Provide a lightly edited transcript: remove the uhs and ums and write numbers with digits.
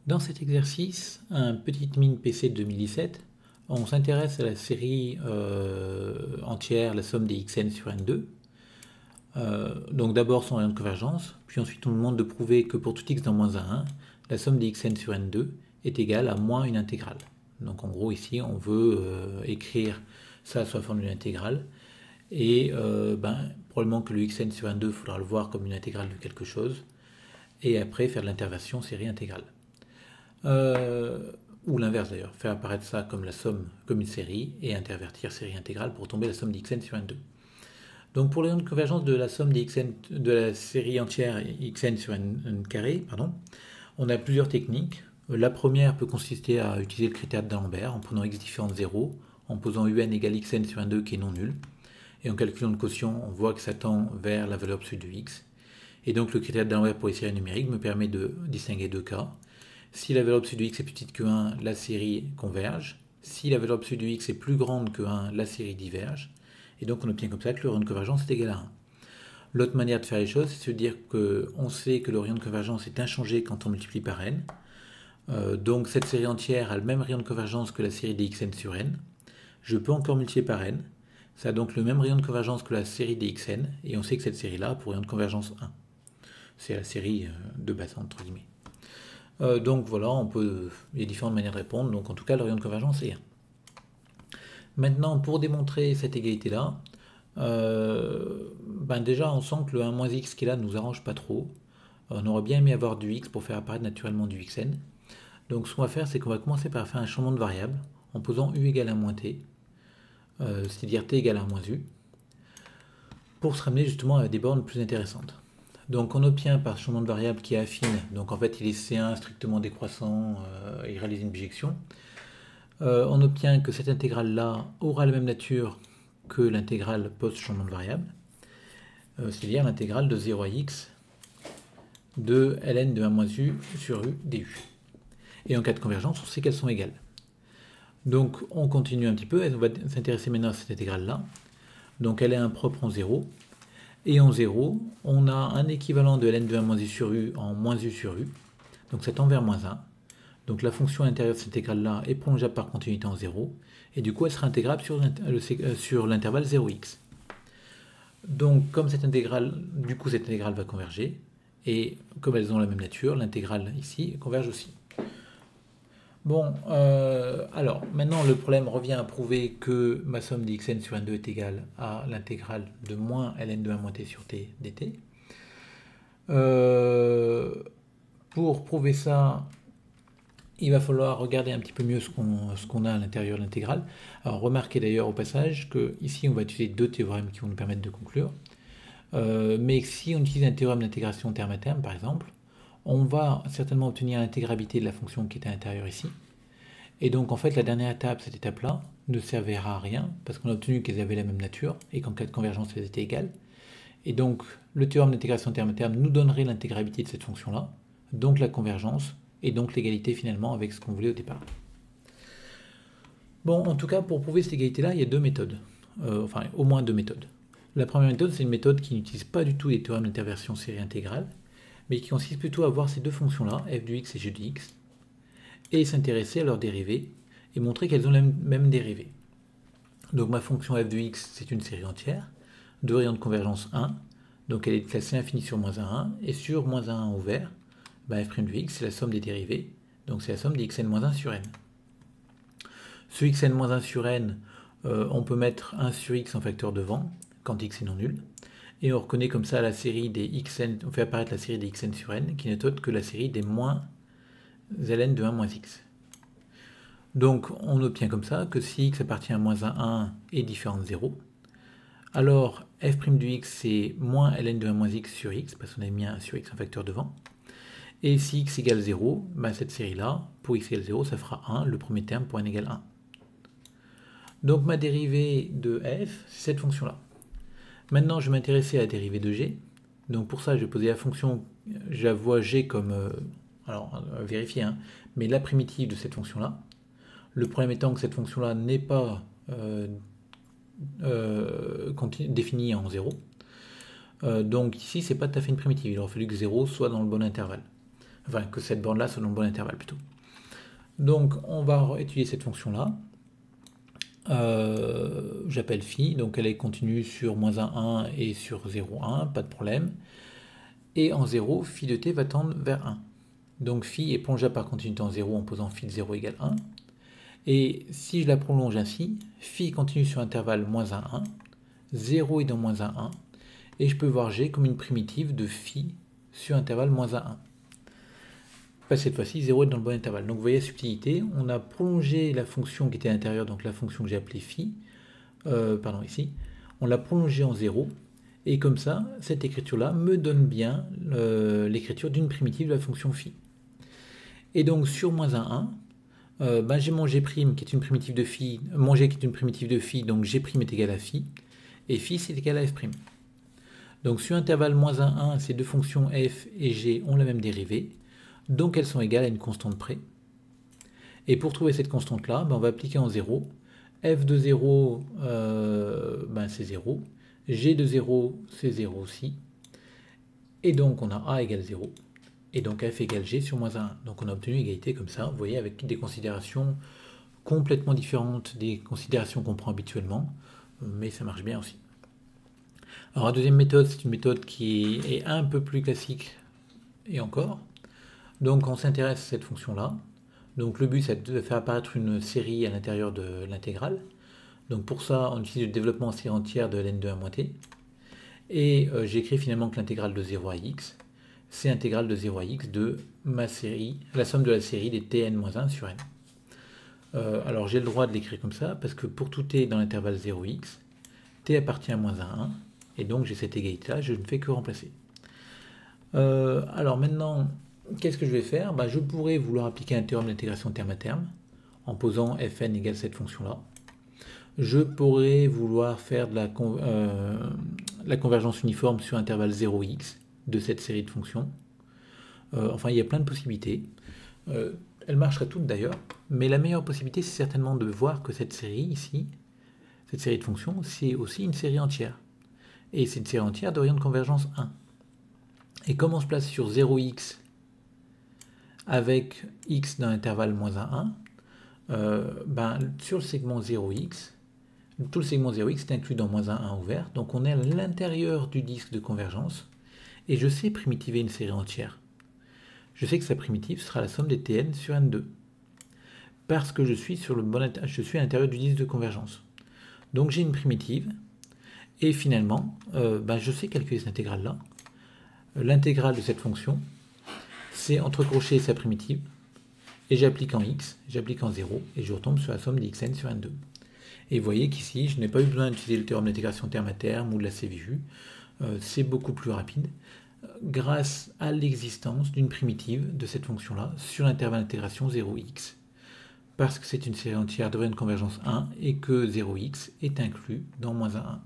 Dans cet exercice, un petite mine PC de 2017, on s'intéresse à la série entière, la somme des xn sur n2. Donc d'abord son rayon de convergence, puis ensuite on nous demande de prouver que pour tout x dans moins 1, la somme des xn sur n2 est égale à moins une intégrale. Donc en gros ici on veut écrire ça sous la forme d'une intégrale, et probablement que le xn sur n2, il faudra le voir comme une intégrale de quelque chose, et après faire de l'interversion série intégrale. Ou l'inverse d'ailleurs, faire apparaître ça comme la somme, comme une série, et intervertir série intégrale pour tomber la somme d'xn sur n2. Donc pour les de convergence de la somme des xn, de la série entière xn sur n carré, on a plusieurs techniques. La première peut consister à utiliser le critère d'Alembert en prenant x différent de 0, en posant un égale xn sur n2 qui est non nul, et en calculant le quotient, on voit que ça tend vers la valeur absolue de x. Et donc le critère d'Alembert pour les séries numériques me permet de distinguer deux cas. Si la valeur absolue de x est plus petite que 1, la série converge. Si la valeur absolue de x est plus grande que 1, la série diverge. Et donc on obtient comme ça que le rayon de convergence est égal à 1. L'autre manière de faire les choses, c'est de se dire qu'on sait que le rayon de convergence est inchangé quand on multiplie par n. Donc cette série entière a le même rayon de convergence que la série des xn sur n. Je peux encore multiplier par n. Ça a donc le même rayon de convergence que la série des xn. Et on sait que cette série-là a pour rayon de convergence 1. C'est la série de base, entre guillemets. Donc voilà, il y a différentes manières de répondre, donc en tout cas le rayon de convergence est 1. Maintenant, pour démontrer cette égalité-là, déjà on sent que le 1 moins x qui est là ne nous arrange pas trop. On aurait bien aimé avoir du x pour faire apparaître naturellement du xn. Donc ce qu'on va faire, c'est qu'on va commencer par faire un changement de variable en posant u égale 1 moins t, c'est-à-dire t égale 1 moins u, pour se ramener justement à des bornes plus intéressantes. Donc on obtient par ce changement de variable qui est affine, donc en fait il est C1 strictement décroissant, il réalise une bijection. On obtient que cette intégrale-là aura la même nature que l'intégrale post-changement de variable, c'est-à-dire l'intégrale de 0 à x de ln de 1 moins u sur u du. Et en cas de convergence, on sait qu'elles sont égales. Donc on continue un petit peu, on va s'intéresser maintenant à cette intégrale-là. Donc elle est impropre en 0. Et en 0, on a un équivalent de ln de 1 moins u sur u en moins u sur u. Donc ça tend vers moins 1. Donc la fonction intérieure de cette intégrale-là est prolongeable par continuité en 0. Et du coup, elle sera intégrable sur l'intervalle 0x. Donc comme cette intégrale, du coup cette intégrale va converger. Et comme elles ont la même nature, l'intégrale ici converge aussi. Bon, alors maintenant le problème revient à prouver que ma somme de xn sur n2 est égale à l'intégrale de moins ln de 1 moins t sur t dt. Pour prouver ça, il va falloir regarder un petit peu mieux ce qu'on a à l'intérieur de l'intégrale. Alors remarquez d'ailleurs au passage que ici on va utiliser deux théorèmes qui vont nous permettre de conclure. Mais si on utilise un théorème d'intégration terme à terme par exemple, on va certainement obtenir l'intégrabilité de la fonction qui est à l'intérieur ici. Et donc en fait la dernière étape, cette étape-là, ne servira à rien parce qu'on a obtenu qu'elles avaient la même nature et qu'en cas de convergence elles étaient égales. Et donc le théorème d'intégration terme à terme nous donnerait l'intégrabilité de cette fonction-là, donc la convergence et donc l'égalité finalement avec ce qu'on voulait au départ. Bon, en tout cas pour prouver cette égalité-là, il y a deux méthodes, enfin au moins deux méthodes. La première méthode, c'est une méthode qui n'utilise pas du tout les théorèmes d'interversion série intégrale, mais qui consiste plutôt à voir ces deux fonctions-là, f de x et g de x, et s'intéresser à leurs dérivées, et montrer qu'elles ont la même dérivée. Donc ma fonction f de x, c'est une série entière, de rayon de convergence 1, donc elle est classée infini sur moins 1, et sur moins 1 ouvert, f' de x, c'est la somme des dérivées, donc c'est la somme des xn-1 sur n. Ce xn-1 sur n, on peut mettre 1 sur x en facteur devant, quand x est non nul, et on reconnaît comme ça la série des xn, on fait apparaître la série des xn sur n, qui n'est autre que la série des moins ln de 1 moins x. Donc on obtient comme ça que si x appartient à moins 1 est différent de 0, alors f' de x c'est moins ln de 1 moins x sur x, parce qu'on a mis 1 sur x en facteur devant. Et si x égale 0, cette série-là, pour x égale 0, ça fera 1, le premier terme pour n égale 1. Donc ma dérivée de f, c'est cette fonction-là. Maintenant, je vais m'intéresser à la dérivée de g. Donc pour ça, je vais poser la fonction, je la vois g comme, alors vérifier, mais la primitive de cette fonction-là. Le problème étant que cette fonction-là n'est pas définie en 0. Donc ici, c'est pas tout à fait une primitive. Il aurait fallu que 0 soit dans le bon intervalle. enfin que cette borne-là soit dans le bon intervalle plutôt. Donc on va étudier cette fonction-là. J'appelle phi, donc elle est continue sur moins 1, 1 et sur 0, 1, pas de problème. Et en 0, phi de t va tendre vers 1. Donc phi est prolongeable par continuité en 0 en posant phi de 0 égale 1. Et si je la prolonge ainsi, phi continue sur intervalle moins 1, 1, 0 est dans moins 1, 1, et je peux voir g comme une primitive de phi sur intervalle moins 1, 1. Pas cette fois-ci, 0 est dans le bon intervalle. Donc vous voyez la subtilité, on a prolongé la fonction qui était à l'intérieur, donc la fonction que j'ai appelée phi, ici, on l'a prolongée en 0, et comme ça, cette écriture-là me donne bien l'écriture d'une primitive de la fonction phi. Et donc sur moins 1, 1, j'ai mon g' qui est une primitive de phi, mon g qui est une primitive de phi, donc g' est égal à phi, et phi c'est égal à f'. Donc sur intervalle moins 1, 1, ces deux fonctions f et g ont la même dérivée, donc elles sont égales à une constante près. Et pour trouver cette constante-là, on va appliquer en 0. F de 0, c'est 0. G de 0, c'est 0 aussi. Et donc on a A égale 0. Et donc F égale G sur moins 1. Donc on a obtenu égalité comme ça, vous voyez, avec des considérations complètement différentes des considérations qu'on prend habituellement. Mais ça marche bien aussi. Alors la deuxième méthode, c'est une méthode qui est un peu plus classique et encore. Donc on s'intéresse à cette fonction-là. Donc le but c'est de faire apparaître une série à l'intérieur de l'intégrale. Donc pour ça on utilise le développement en série entière de ln de 1 moins t. Et j'écris finalement que l'intégrale de 0 à x, c'est l'intégrale de 0 à x de ma série, la somme de la série des tn-1 sur n. Alors j'ai le droit de l'écrire comme ça, parce que pour tout t dans l'intervalle 0x, t appartient à moins 1, 1, et donc j'ai cette égalité-là, je ne fais que remplacer. Alors maintenant, qu'est-ce que je vais faire? Je pourrais vouloir appliquer un théorème d'intégration terme à terme, en posant fn égale cette fonction-là. Je pourrais vouloir faire de la convergence uniforme sur intervalle 0x de cette série de fonctions. Enfin, il y a plein de possibilités. Elles marcheraient toutes d'ailleurs, mais la meilleure possibilité, c'est certainement de voir que cette série ici, cette série de fonctions, c'est aussi une série entière. Et c'est une série entière de rayon de convergence 1. Et comme on se place sur 0x avec x dans l'intervalle moins 1, 1, sur le segment 0x, tout le segment 0x est inclus dans moins 1, 1 ouvert, donc on est à l'intérieur du disque de convergence, et je sais primitiver une série entière. Je sais que sa primitive sera la somme des tn sur n2, parce que je suis à l'intérieur du disque de convergence. Donc j'ai une primitive, et finalement, je sais calculer cette intégrale-là. L'intégrale de cette fonction, c'est entre crochets sa primitive, et j'applique en x, j'applique en 0, et je retombe sur la somme d'xn sur n2. Et vous voyez qu'ici, je n'ai pas eu besoin d'utiliser le théorème d'intégration terme à terme ou de la CVU, c'est beaucoup plus rapide, grâce à l'existence d'une primitive de cette fonction-là sur l'intervalle d'intégration 0x, parce que c'est une série entière de rayon de convergence 1 et que 0x est inclus dans moins 1, 1.